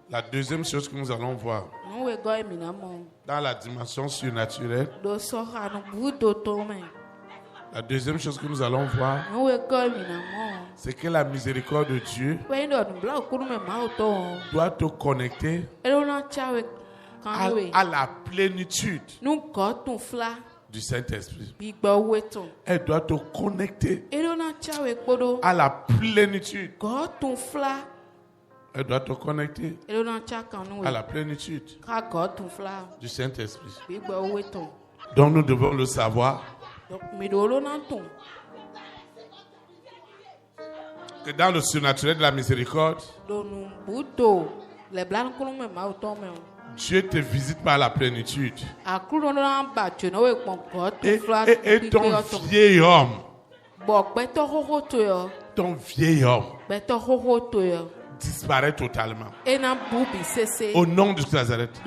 La deuxième chose que nous allons voir dans la dimension surnaturelle, la deuxième chose que nous allons voir, c'est que la miséricorde de Dieu doit te connecter à la plénitude du Saint-Esprit. Elle doit te connecter à la plénitude. Elle doit te connecter à la plénitude du Saint-Esprit. Donc nous devons le savoir. Que dans le surnaturel de la miséricorde, Dieu te visite par la plénitude. Et ton vieil homme, disparaît totalement. Au nom de Nazareth.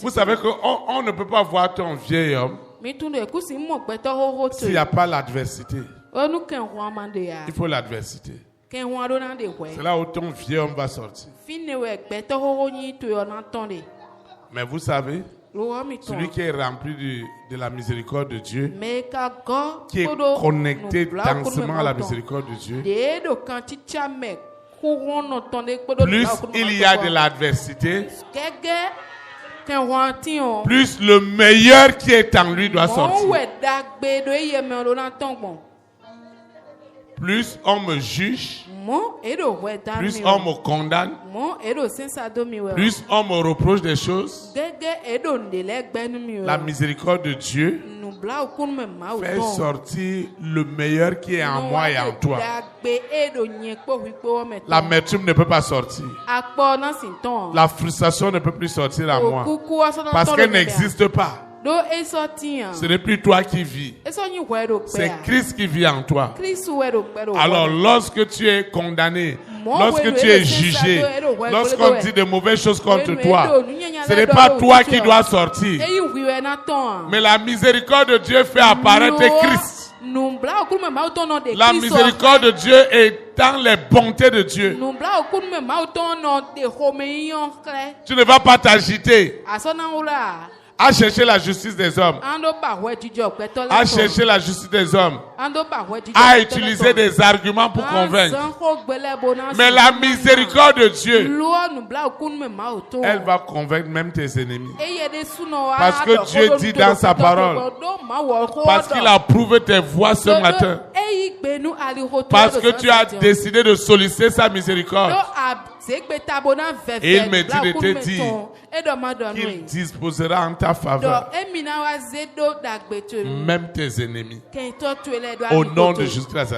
Vous savez qu'on ne peut pas voir ton vieil homme s'il n'y a pas l'adversité. Il faut l'adversité. C'est là où ton vieil homme va sortir. Mais vous savez, celui qui est rempli de la miséricorde de Dieu, qui est connecté densément à la miséricorde de Dieu, plus il y a de l'adversité, plus le meilleur qui est en lui doit sortir. Plus on me juge, plus on me condamne, plus on me reproche des choses, la miséricorde de Dieu fait sortir le meilleur qui est en moi et en toi. L'amertume ne peut pas sortir. La frustration ne peut plus sortir en moi. Parce qu'elle n'existe pas. Ce n'est plus toi qui vis. C'est Christ qui vit en toi. Alors lorsque tu es condamné, lorsque tu es jugé, lorsqu'on dit de mauvaises choses contre toi, ce n'est pas toi qui dois sortir. Mais la miséricorde de Dieu fait apparaître Christ. La miséricorde de Dieu est dans les bontés de Dieu. Tu ne vas pas t'agiter à chercher la justice des hommes, à chercher la justice des hommes, à utiliser des arguments pour convaincre. Mais la miséricorde de Dieu, elle va convaincre même tes ennemis. Parce que Dieu dit dans sa parole, parce qu'il a prouvé tes voies ce matin, parce que tu as décidé de solliciter sa miséricorde. Et il me dit de te dire qu'il disposera en ta faveur même tes ennemis. Au nom de Jésus-Christ.